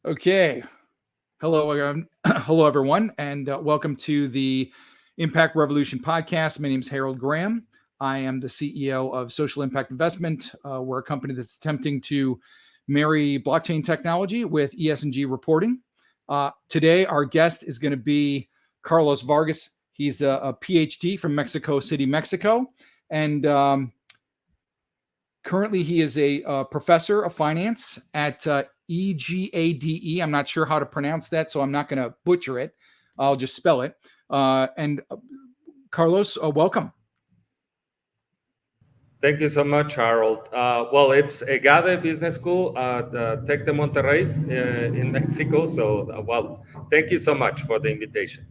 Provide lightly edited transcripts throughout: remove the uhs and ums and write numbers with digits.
Okay. Hello, hello everyone, and welcome to the Impact Revolution podcast. My name is Harold Graham. I am the CEO of Social Impact Investment. We're a company that's attempting to marry blockchain technology with ESG reporting. Today, our guest is going to be Carlos Vargas. He's a PhD from Mexico City, Mexico, and currently he is a professor of finance at EGADE. I'm not sure how to pronounce that, so I'm not going to butcher it. I'll just spell it. And Carlos, welcome. Thank you so much, Harold. It's EGADE Business School at Tec de Monterrey in Mexico. Thank you so much for the invitation.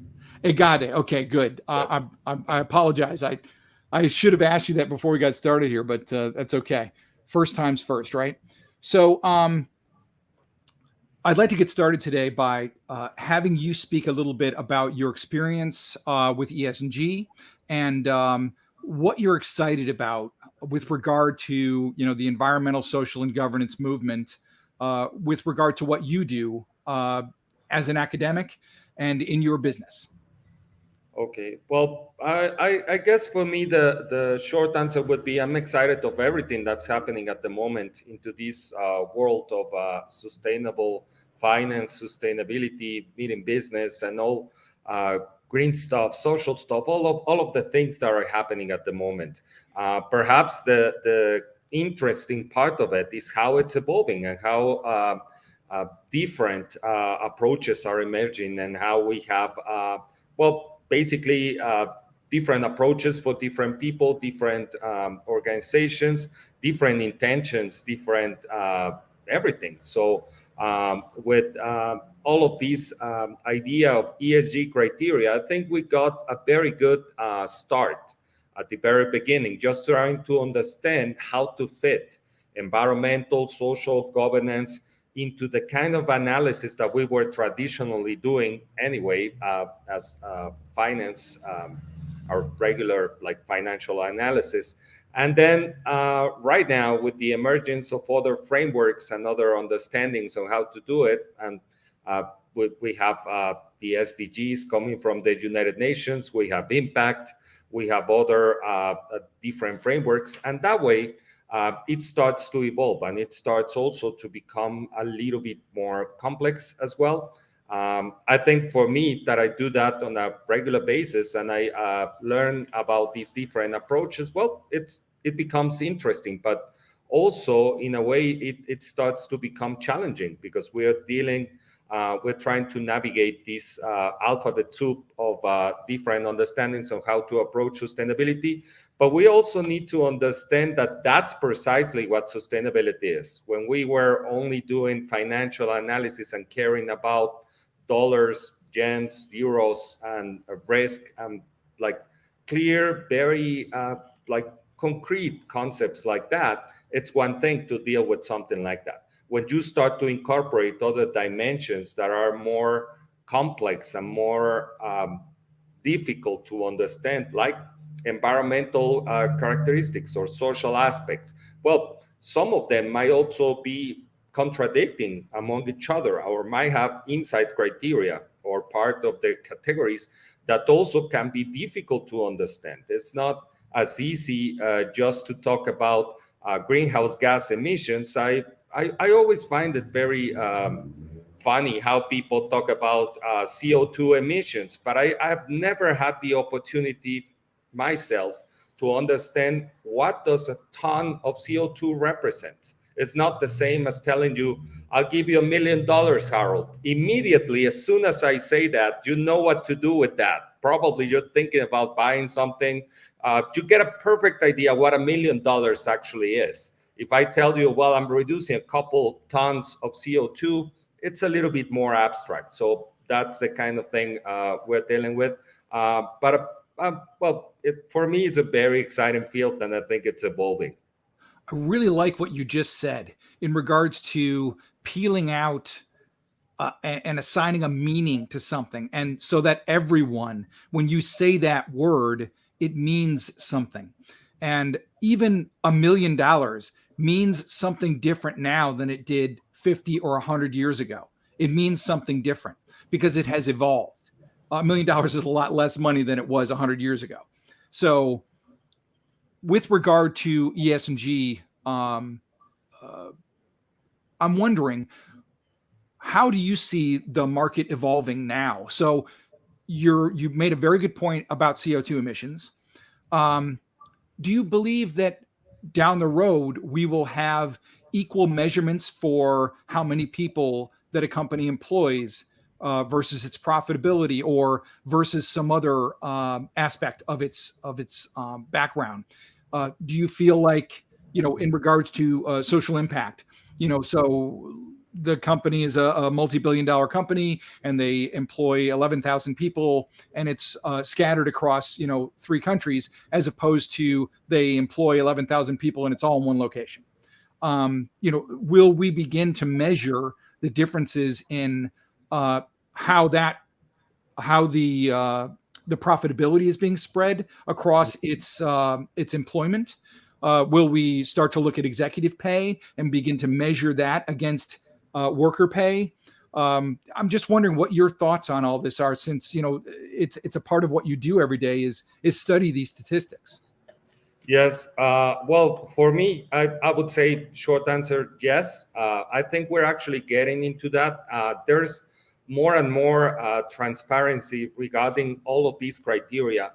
EGADE. Okay, good. Yes. I apologize. I should have asked you that before we got started here, but that's okay. First time's first, right? So I'd like to get started today by having you speak a little bit about your experience with ESG and what you're excited about with regard to the environmental, social, and governance movement, with regard to what you do as an academic and in your business. Okay. Well, I guess for me the short answer would be I'm excited of everything that's happening at the moment into this world of sustainable finance, sustainability, meeting business, and all green stuff, social stuff, all of the things that are happening at the moment. Perhaps the interesting part of it is how it's evolving and how different approaches are emerging, and how we have basically different approaches for different people, different organizations, different intentions, different everything. So with all of these idea of ESG criteria, I think we got a very good start at the very beginning, just trying to understand how to fit environmental, social, governance into the kind of analysis that we were traditionally doing anyway as finance, our regular financial analysis. And then right now, with the emergence of other frameworks and other understandings on how to do it, and we have the SDGs coming from the United Nations, we have impact, we have other different frameworks, and that way it starts to evolve, and it starts also to become a little bit more complex as well. I think for me that I do that on a regular basis, and I learn about these different approaches. Well, it becomes interesting, but also in a way it starts to become challenging, because we're trying to navigate this alphabet soup of different understandings of how to approach sustainability. But we also need to understand that that's precisely what sustainability is. When we were only doing financial analysis and caring about dollars, yens, euros, and risk, and clear, very concrete concepts like that, it's one thing to deal with something like that. When you start to incorporate other dimensions that are more complex and more difficult to understand, like environmental characteristics or social aspects, well, some of them might also be contradicting among each other, or might have inside criteria or part of the categories that also can be difficult to understand. It's not as easy just to talk about greenhouse gas emissions. I always find it very funny how people talk about CO2 emissions, but I've never had the opportunity myself to understand what does a ton of CO2 represents. It's not the same as telling you, I'll give you $1 million, Harold. Immediately, as soon as I say that, you know what to do with that. Probably you're thinking about buying something. You get a perfect idea what $1 million actually is. If I tell you, well, I'm reducing a couple tons of CO2, it's a little bit more abstract. So that's the kind of thing we're dealing with. For me, it's a very exciting field, and I think it's evolving. I really like what you just said in regards to peeling out and assigning a meaning to something. And so that everyone, when you say that word, it means something. And even $1 million means something different now than it did 50 or 100 years ago. it means something different because it has evolved. $1 million is a lot less money than it was 100 years ago. So with regard to ESG, I'm wondering, how do you see the market evolving now? So you've made a very good point about CO2 emissions. Do you believe that down the road we will have equal measurements for how many people that a company employs versus its profitability or versus some other aspect of its background? Do you feel like, in regards to social impact, so the company is a multi-billion-dollar company and they employ 11,000 people and it's scattered across 3 countries, as opposed to they employ 11,000 people and it's all in one location? Will we begin to measure the differences in how the profitability is being spread across its employment? Will we start to look at executive pay and begin to measure that against worker pay? I'm just wondering what your thoughts on all this are, since it's a part of what you do every day is study these statistics. Yes. Well, for me, I would say short answer, yes. I think we're actually getting into that. There's more and more transparency regarding all of these criteria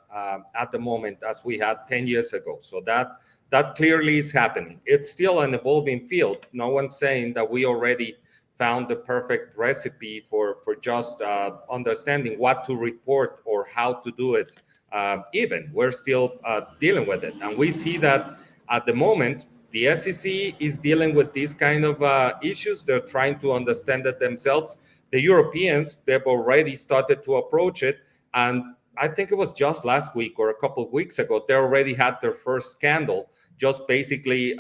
at the moment as we had 10 years ago. So that clearly is happening. It's still an evolving field. No one's saying that we already found the perfect recipe for just understanding what to report or how to do it. Even we're still dealing with it, and we see that at the moment the SEC is dealing with these kind of issues. They're trying to understand it themselves. The Europeans, they've already started to approach it, and I think it was just last week or a couple of weeks ago, they already had their first scandal. Just basically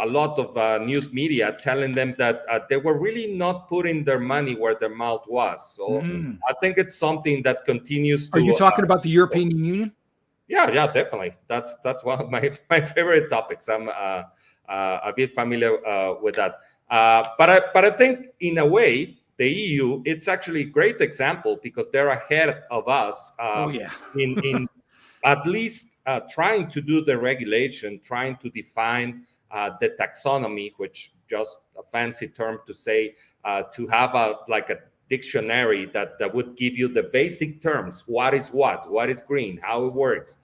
a lot of news media telling them that they were really not putting their money where their mouth was. So I think it's something that continues to. Are you talking about the European Union? Yeah, definitely. That's one of my favorite topics. I'm a bit familiar with that. But I think in a way the EU, it's actually a great example because they're ahead of us. in at least trying to do the regulation, trying to define the taxonomy, which just a fancy term to say to have a dictionary that would give you the basic terms: what is green, how it works,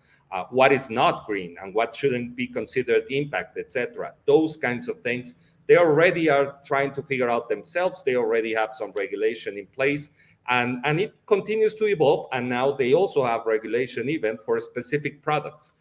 what is not green, and what shouldn't be considered impact, etc. Those kinds of things they already are trying to figure out themselves. They already have some regulation in place, and it continues to evolve. And now they also have regulation even for specific products.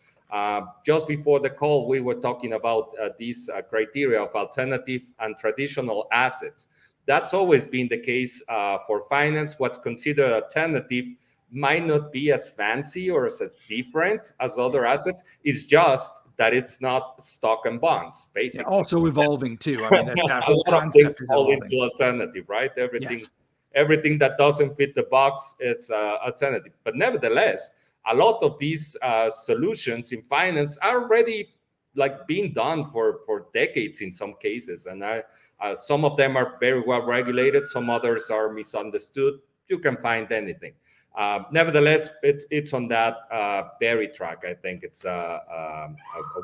Just before the call, we were talking about these criteria of alternative and traditional assets. That's always been the case for finance. What's considered alternative might not be as fancy or as different as other assets. It's just that it's not stock and bonds, basically. Also evolving too. I mean, that whole a lot of things fall into alternative, right? Everything that doesn't fit the box, it's alternative. But nevertheless, a lot of these solutions in finance are already being done for decades in some cases, and some of them are very well regulated. Some others are misunderstood. You can find anything. Nevertheless, it's on that berry track. I think it's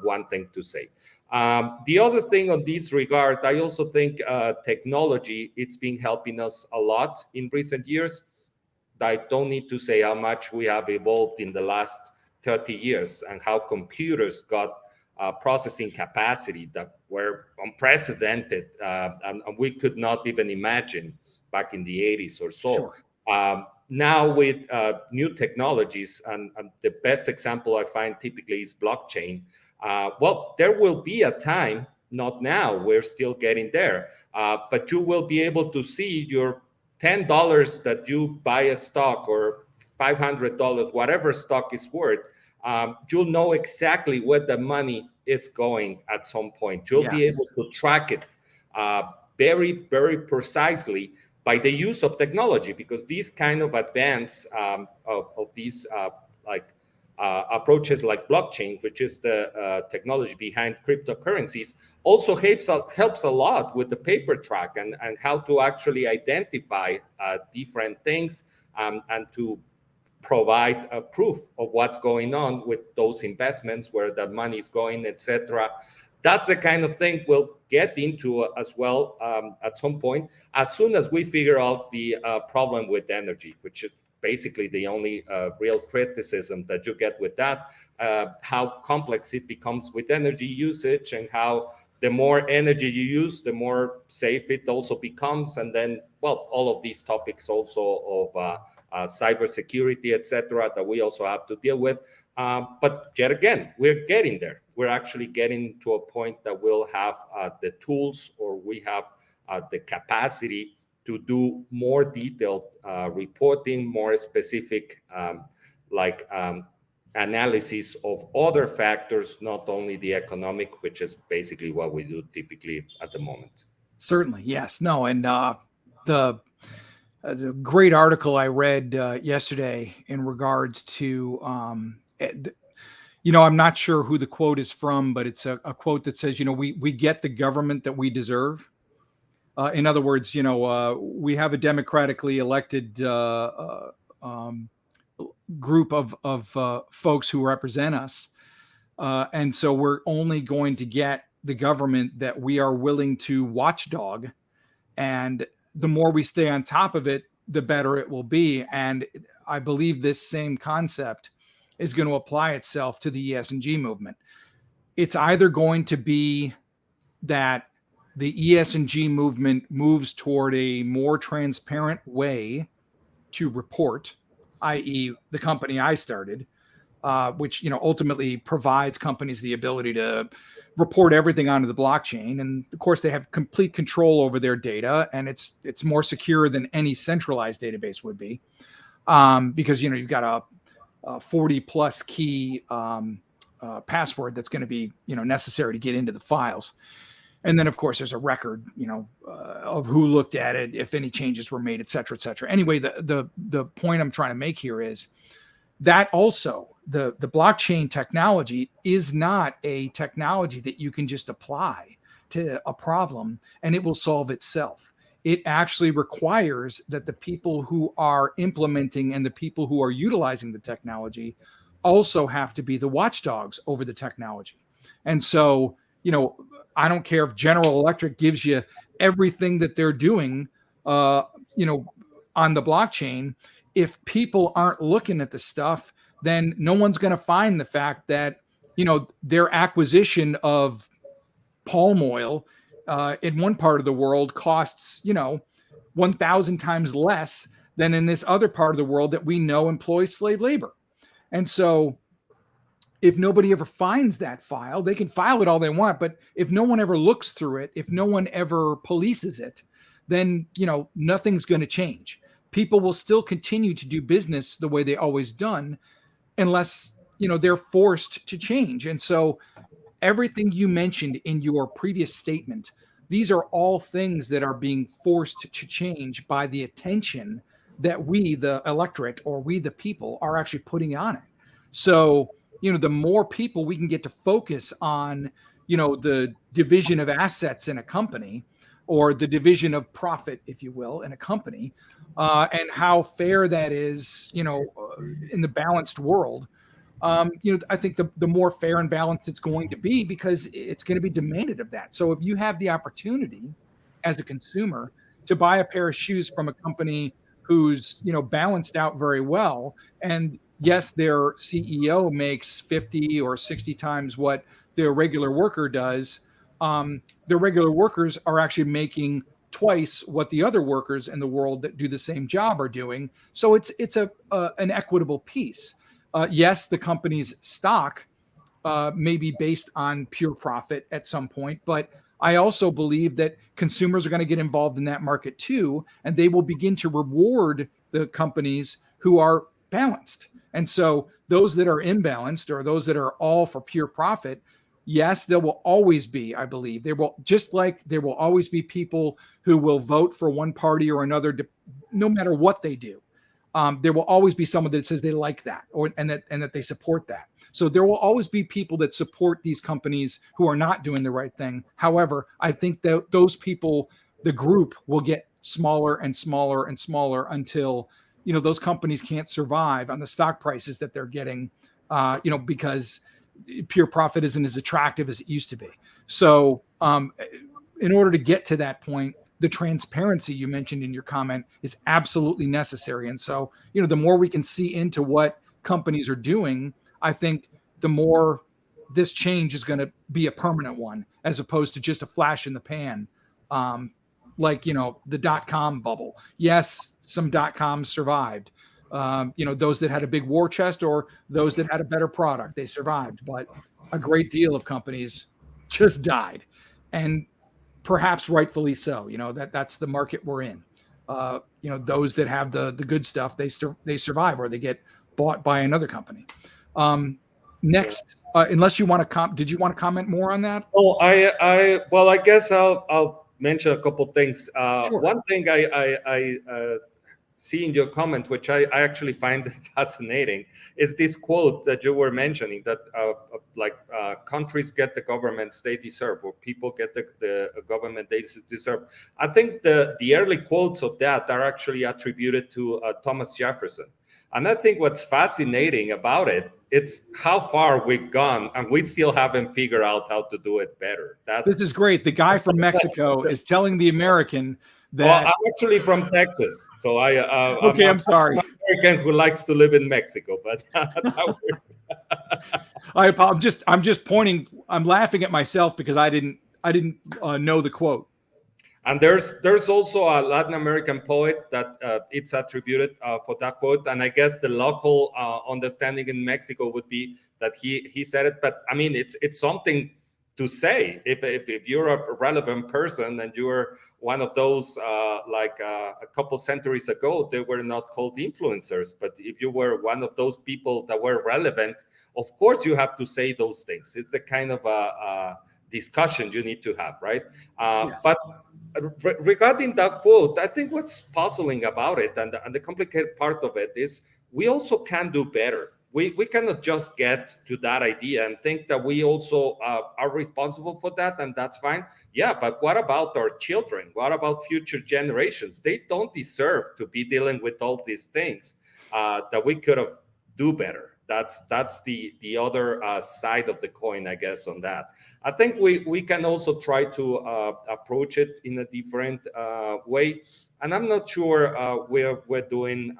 one thing to say. The other thing on this regard, I also think technology, it's been helping us a lot in recent years. I don't need to say how much we have evolved in the last 30 years and how computers got processing capacity that were unprecedented and we could not even imagine back in the 80s or so. Sure. Now with new technologies, and the best example I find typically is blockchain. Well, there will be a time, not now, we're still getting there, but you will be able to see your $10 that you buy a stock or $500, whatever stock is worth, you'll know exactly where the money is going at some point. You'll be able to track it very, very precisely by the use of technology, because these kind of advance of these approaches like blockchain, which is the technology behind cryptocurrencies, also helps a lot with the paper track and how to actually identify different things and to provide a proof of what's going on with those investments, where the money is going, etc. That's the kind of thing we'll get into as well at some point, as soon as we figure out the problem with energy, which is basically the only real criticism that you get with that, how complex it becomes with energy usage, and how the more energy you use, the more safe it also becomes. And then, well, all of these topics also of cybersecurity, etc., that we also have to deal with. But yet again, we're getting there. We're actually getting to a point that we'll have the tools, or we have the capacity to do more detailed reporting, more specific analysis of other factors, not only the economic, which is basically what we do typically at the moment. Certainly, yes. No, and the great article I read yesterday in regards to, I'm not sure who the quote is from, but it's a quote that says, we get the government that we deserve. In other words, we have a democratically elected group of folks who represent us. And so we're only going to get the government that we are willing to watchdog. And the more we stay on top of it, the better it will be. And I believe this same concept is going to apply itself to the ESG movement. It's either going to be that the ESG movement moves toward a more transparent way to report, i.e. the company I started, which ultimately provides companies the ability to report everything onto the blockchain. And of course, they have complete control over their data, and it's more secure than any centralized database would be, because you've got a 40 plus key password that's going to be necessary to get into the files. And then, of course, there's a record, of who looked at it, if any changes were made, et cetera, et cetera. Anyway, the point I'm trying to make here is that also the blockchain technology is not a technology that you can just apply to a problem and it will solve itself. It actually requires that the people who are implementing and the people who are utilizing the technology also have to be the watchdogs over the technology. And so, I don't care if General Electric gives you everything that they're doing, on the blockchain. If people aren't looking at the stuff, then no one's going to find the fact that, their acquisition of palm oil in one part of the world costs, 1,000 times less than in this other part of the world that we know employs slave labor. And so if nobody ever finds that file, they can file it all they want. But if no one ever looks through it, if no one ever polices it, then, nothing's going to change. People will still continue to do business the way they always done, unless, they're forced to change. And so everything you mentioned in your previous statement, these are all things that are being forced to change by the attention that we, the electorate, or we, the people, are actually putting on it. So, the more people we can get to focus on, the division of assets in a company, or the division of profit, if you will, in a company, and how fair that is, in the balanced world, I think the more fair and balanced it's going to be, because it's going to be demanded of that. So if you have the opportunity as a consumer to buy a pair of shoes from a company who's, balanced out very well, and yes, their CEO makes 50 or 60 times what their regular worker does, their regular workers are actually making twice what the other workers in the world that do the same job are doing. So it's an equitable piece. Yes, the company's stock may be based on pure profit at some point, but I also believe that consumers are going to get involved in that market too, and they will begin to reward the companies who are balanced. And so those that are imbalanced, or those that are all for pure profit, yes, there will always be, I believe, there will always be people who will vote for one party or another, no matter what they do. there will always be someone that says they like that, and that they support that. So there will always be people that support these companies who are not doing the right thing. However, I think that those people, the group, will get smaller and smaller and smaller until those companies can't survive on the stock prices that they're getting, because pure profit isn't as attractive as it used to be. So in order to get to that point, the transparency you mentioned in your comment is absolutely necessary. And so, the more we can see into what companies are doing, I think the more this change is going to be a permanent one, as opposed to just a flash in the pan. Like, the dot-com bubble. Yes, some dot-coms survived. Those that had a big war chest or those that had a better product, they survived. But a great deal of companies just died. And perhaps rightfully so. That's the market we're in. Those that have the good stuff, they survive, or they get bought by another company. Next, unless you want to did you want to comment more on that? Oh, I guess I'll mention a couple things. Sure. One thing I see in your comment, which I actually find fascinating, is this quote that you were mentioning, that countries get the governments they deserve, or people get the government they deserve. I think the early quotes of that are actually attributed to Thomas Jefferson. And I think what's fascinating about it's how far we've gone, and we still haven't figured out how to do it better. This is great. The guy from Mexico is telling the American that... Well, I'm actually from Texas, so I'm sorry. I'm an American who likes to live in Mexico, but that works. I'm just pointing. I'm laughing at myself because I didn't know the quote. And there's also a Latin American poet that it's attributed for that quote, and I guess the local understanding in Mexico would be that he said it. But I mean, it's something to say if you're a relevant person and you're one of those a couple centuries ago, they were not called influencers, but if you were one of those people that were relevant, of course you have to say those things. It's the kind of a discussion you need to have, right? Yes. But regarding that quote, I think what's puzzling about it, and the complicated part of it, is we also can do better. We cannot just get to that idea and think that we also are responsible for that, and that's fine. Yeah, but what about our children? What about future generations? They don't deserve to be dealing with all these things that we could have do better. That's the other side of the coin, I guess, on that. I think we can also try to approach it in a different way. And I'm not sure we're doing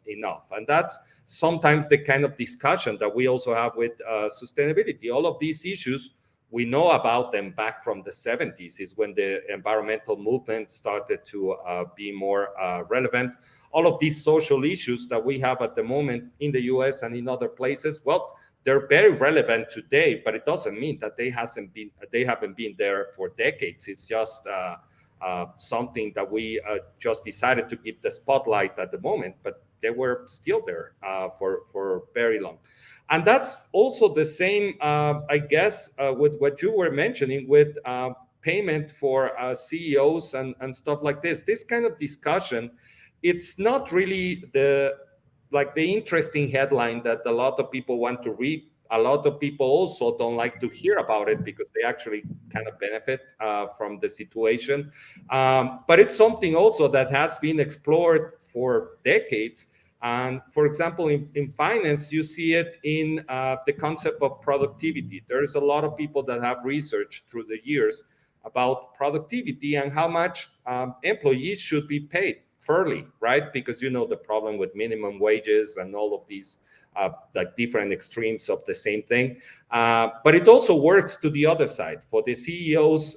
enough. And that's sometimes the kind of discussion that we also have with sustainability. All of these issues, we know about them back from the 70s, is when the environmental movement started to be more relevant. All of these social issues that we have at the moment in the US and in other places, well, they're very relevant today, but it doesn't mean that they haven't been there for decades. It's just something that we just decided to give the spotlight at the moment, but they were still there for very long. And that's also the same, I guess, with what you were mentioning with payment for CEOs and stuff like this. This kind of discussion, it's not really the interesting headline that a lot of people want to read. A lot of people also don't like to hear about it because they actually kind of benefit from the situation. But it's something also that has been explored for decades. And for example, in finance, you see it in the concept of productivity. There's a lot of people that have researched through the years about productivity and how much employees should be paid fairly, right? Because the problem with minimum wages and all of these different extremes of the same thing. But it also works to the other side. For the CEOs,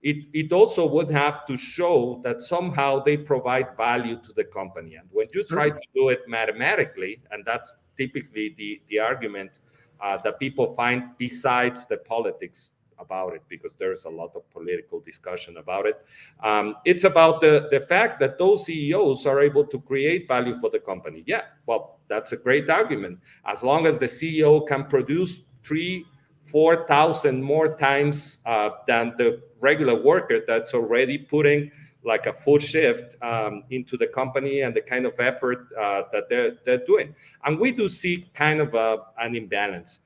it also would have to show that somehow they provide value to the company. And when you try to do it mathematically, and that's typically the argument that people find besides the politics about it, because there's a lot of political discussion about it. It's about the fact that those CEOs are able to create value for the company. Yeah, well, that's a great argument. As long as the CEO can produce 3,000-4,000 more times than the regular worker that's already putting like a full shift into the company and the kind of effort that they're doing. And we do see kind of an imbalance.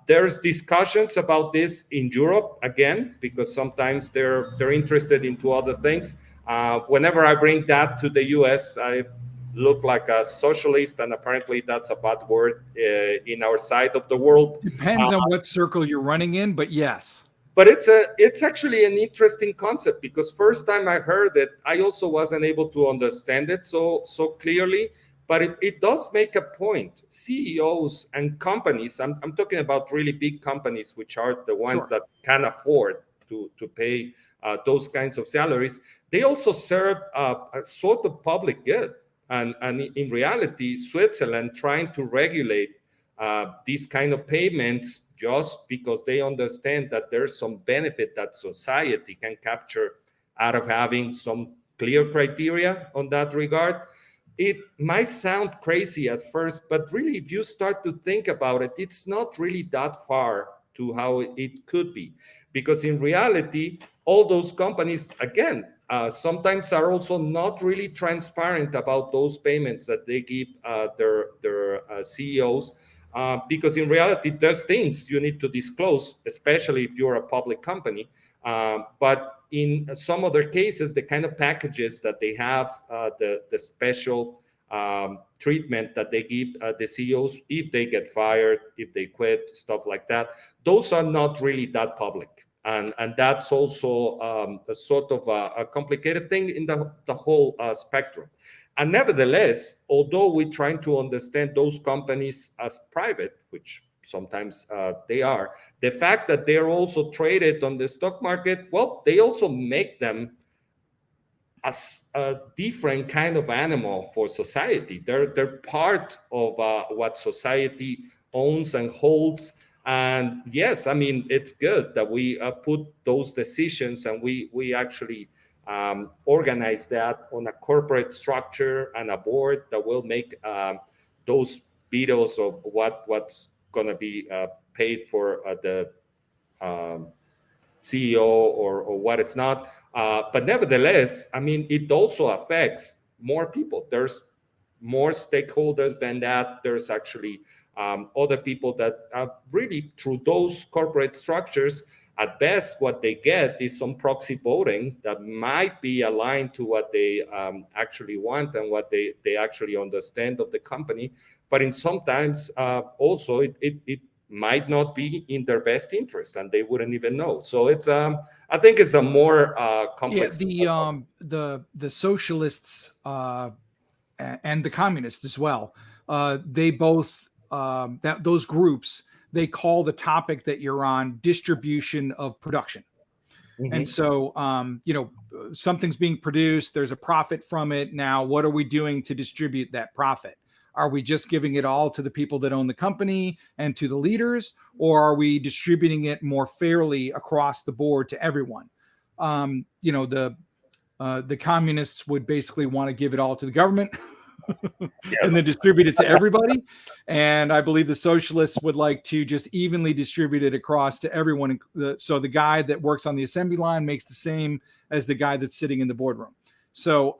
There's discussions about this in Europe again, because sometimes they're interested into other things. Whenever I bring that to the US, I look like a socialist, and apparently that's a bad word in our side of the world. Depends on what circle you're running in, but yes. But it's actually an interesting concept, because first time I heard it, I also wasn't able to understand it so clearly. But it does make a point. CEOs and companies, I'm talking about really big companies, which are the ones Sure. that can afford to pay those kinds of salaries. They also serve a sort of public good. And in reality, Switzerland trying to regulate these kind of payments just because they understand that there's some benefit that society can capture out of having some clear criteria on that regard. It might sound crazy at first, but really, if you start to think about it, it's not really that far to how it could be. Because in reality, all those companies, again, sometimes are also not really transparent about those payments that they give their CEOs. Because in reality, there's things you need to disclose, especially if you're a public company. But in some other cases, the kind of packages that they have, the special treatment that they give the CEOs if they get fired, if they quit, stuff like that, those are not really that public. And that's also a sort of a complicated thing in the whole spectrum. And nevertheless, although we're trying to understand those companies as private, which sometimes they are, the fact that they're also traded on the stock market, well, they also make them as a different kind of animal for society. They're part of what society owns and holds. And yes, I mean, it's good that we put those decisions, and we actually organize that on a corporate structure and a board that will make those vetoes of what's going to be paid for the CEO or what it's not. But nevertheless, I mean, it also affects more people. There's more stakeholders than that. There's actually other people that really, through those corporate structures, at best, what they get is some proxy voting that might be aligned to what they actually want and what they actually understand of the company. But in sometimes also it might not be in their best interest, and they wouldn't even know. So it's I think it's a more complex. Yeah, the socialists and the communists as well. They both those groups, they call the topic that you're on distribution of production. Mm-hmm. And so, something's being produced, there's a profit from it. Now, what are we doing to distribute that profit? Are we just giving it all to the people that own the company and to the leaders, or are we distributing it more fairly across the board to everyone? The communists would basically want to give it all to the government. Yes. And then distribute it to everybody. And I believe the socialists would like to just evenly distribute it across to everyone. So the guy that works on the assembly line makes the same as the guy that's sitting in the boardroom. So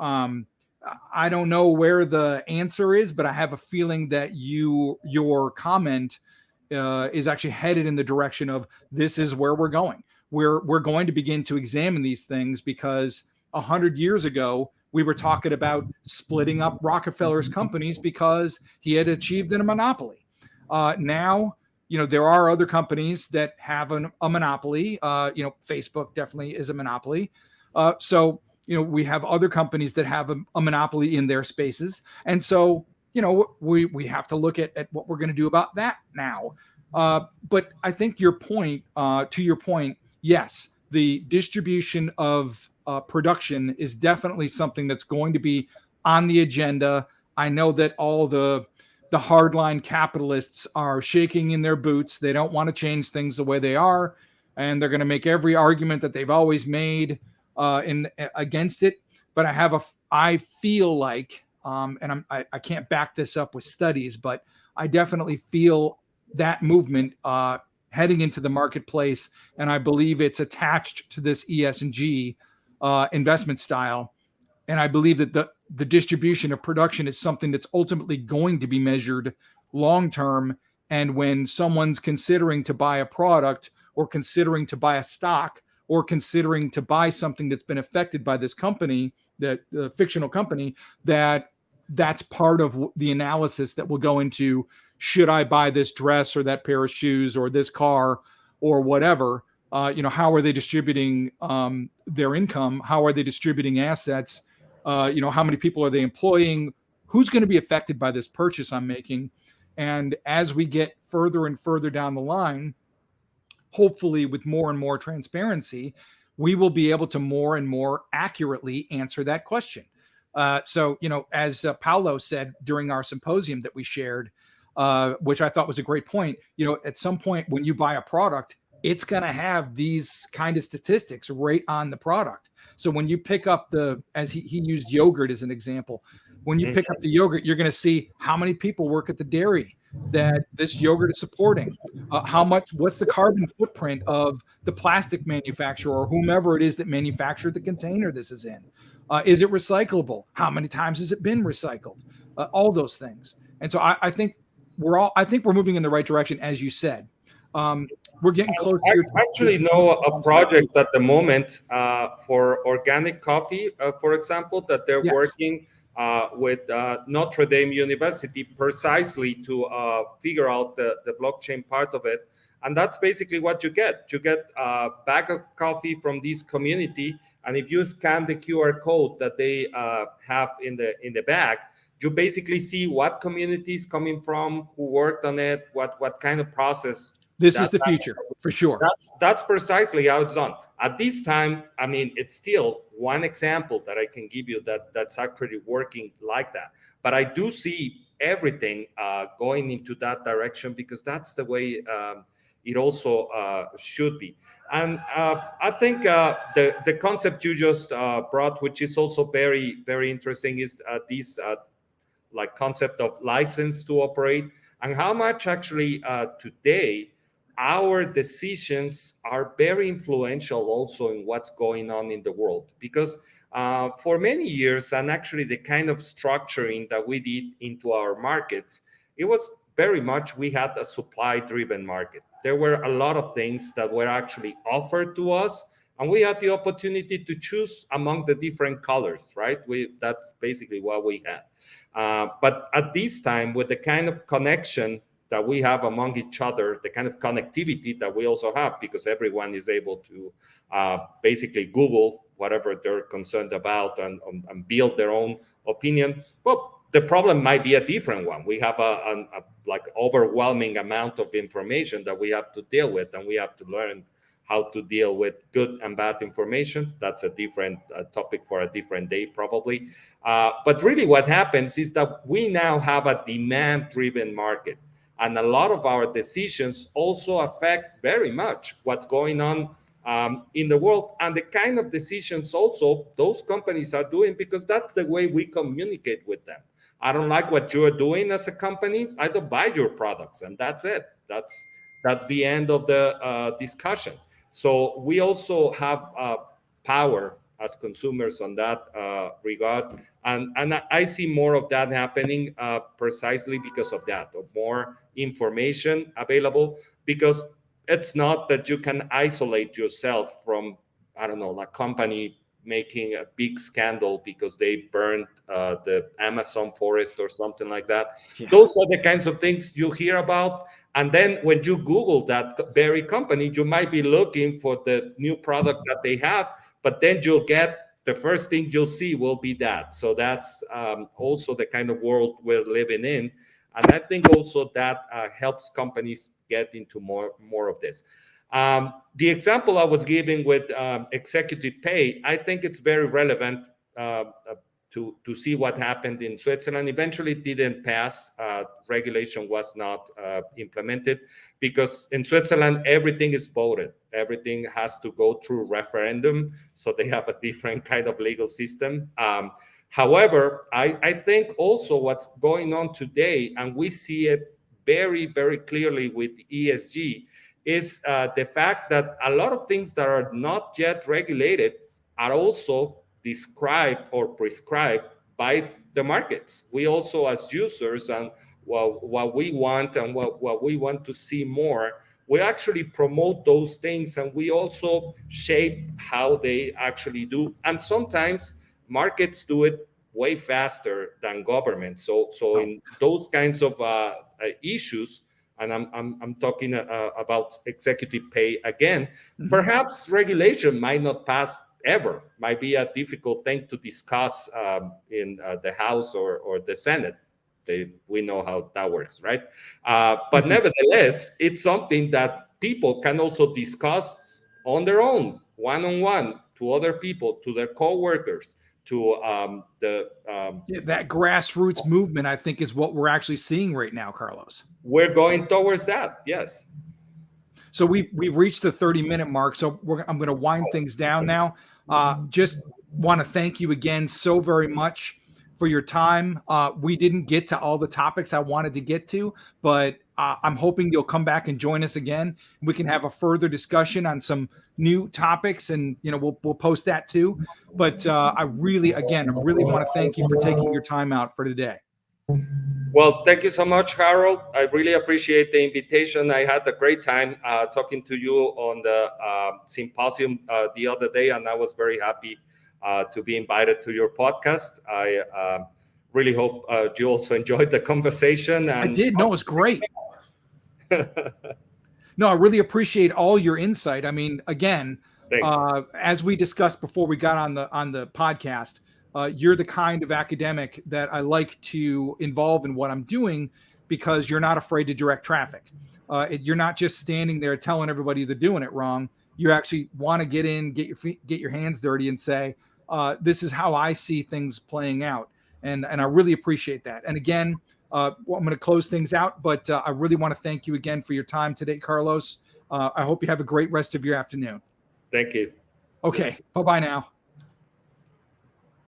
I don't know where the answer is, but I have a feeling that your comment is actually headed in the direction of this is where we're going. We're going to begin to examine these things, because 100 years ago, we were talking about splitting up Rockefeller's companies because he had achieved a monopoly. Now, there are other companies that have a monopoly. Facebook definitely is a monopoly. So we have other companies that have a monopoly in their spaces. And so, we have to look at what we're going to do about that now. But I think to your point, yes, the distribution of production is definitely something that's going to be on the agenda. I know that all the hardline capitalists are shaking in their boots. They don't want to change things the way they are, and they're going to make every argument that they've always made against it. But I feel like, and I can't back this up with studies, but I definitely feel that movement heading into the marketplace, and I believe it's attached to this ESG investment style. And I believe that the distribution of production is something that's ultimately going to be measured long term. And when someone's considering to buy a product or considering to buy a stock or considering to buy something that's been affected by this company, that fictional company, that's part of the analysis that will go into, should I buy this dress or that pair of shoes or this car or whatever? How are they distributing their income? How are they distributing assets? How many people are they employing? Who's going to be affected by this purchase I'm making? And as we get further and further down the line, hopefully with more and more transparency, we will be able to more and more accurately answer that question. So, as Paolo said during our symposium that we shared, which I thought was a great point, at some point when you buy a product, it's going to have these kind of statistics right on the product. So when you pick up as he used yogurt as an example, when you pick up the yogurt, you're going to see how many people work at the dairy that this yogurt is supporting. What's the carbon footprint of the plastic manufacturer or whomever it is that manufactured the container this is in? Is it recyclable? How many times has it been recycled? All those things. And so I think we're moving in the right direction, as you said. We're getting close. I actually know a project at the moment for organic coffee, for example, that they're working with Notre Dame University precisely to figure out the blockchain part of it. And that's basically what you get. You get a bag of coffee from this community, and if you scan the QR code that they have in the bag, you basically see what community is coming from, who worked on it, what kind of process. This is the future, for sure. That's precisely how it's done. At this time, I mean, it's still one example that I can give you that's actually working like that. But I do see everything going into that direction, because that's the way it also should be. And I think the concept you just brought, which is also very, very interesting, is this like concept of license to operate, and how much actually today our decisions are very influential also in what's going on in the world. Because for many years, and actually the kind of structuring that we did into our markets, it was very much, we had a supply driven market. There were a lot of things that were actually offered to us, and we had the opportunity to choose among the different colors, right? That's basically what we had. But at this time, with the kind of connection that we have among each other, the kind of connectivity that we also have, because everyone is able to basically Google whatever they're concerned about and build their own opinion. Well, the problem might be a different one. We have a like overwhelming amount of information that we have to deal with, and we have to learn how to deal with good and bad information. That's a different topic for a different day, probably. But really what happens is that we now have a demand-driven market. And a lot of our decisions also affect very much what's going on in the world, and the kind of decisions also those companies are doing, because that's the way we communicate with them. I don't like what you're doing as a company, I don't buy your products, and that's it. That's the end of the discussion. So we also have power as consumers on that regard. And I see more of that happening precisely because of that, of more information available, because it's not that you can isolate yourself from, I don't know, a company making a big scandal because they burned the Amazon forest or something like that. Yeah. Those are the kinds of things you hear about. And then when you Google that very company, you might be looking for the new product that they have, but then you'll get the first thing you'll see will be that. So that's also the kind of world we're living in. And I think also that helps companies get into more of this. The example I was giving with executive pay, I think it's very relevant to see what happened in Switzerland. Eventually it didn't pass. Regulation was not implemented, because in Switzerland, everything is voted. Everything has to go through referendum. So they have a different kind of legal system. However, I think also what's going on today, and we see it very, very clearly with ESG, is the fact that a lot of things that are not yet regulated are also described or prescribed by the markets. We also, as users, and what we want and what we want to see more, we actually promote those things, and we also shape how they actually do. And sometimes markets do it way faster than government. So in those kinds of issues, and I'm talking about executive pay again, perhaps regulation might not pass ever, might be a difficult thing to discuss in the House or the Senate. We know how that works, right? But nevertheless, it's something that people can also discuss on their own, one-on-one, to other people, to their co-workers, to that grassroots movement, I think, is what we're actually seeing right now, Carlos. We're going towards that, yes. So we've reached the 30-minute mark. So I'm going to wind things down now. Just want to thank you again so very much for your time. We didn't get to all the topics I wanted to get to, but I'm hoping you'll come back and join us again. We can have a further discussion on some new topics, and we'll post that too. But I really want to thank you for taking your time out for today. Well, thank you so much, Harold. I really appreciate the invitation. I had a great time talking to you on the symposium the other day, and I was very happy to be invited to your podcast. I really hope you also enjoyed the conversation. And I did. No, it was great. No, I really appreciate all your insight. I mean, again, as we discussed before we got on the podcast, you're the kind of academic that I like to involve in what I'm doing, because you're not afraid to direct traffic. You're not just standing there telling everybody they're doing it wrong. You actually want to get in, get your hands dirty, and say, this is how I see things playing out. And I really appreciate that. And again, I'm going to close things out, but I really want to thank you again for your time today, Carlos. I hope you have a great rest of your afternoon. Thank you. Okay. Bye-bye now.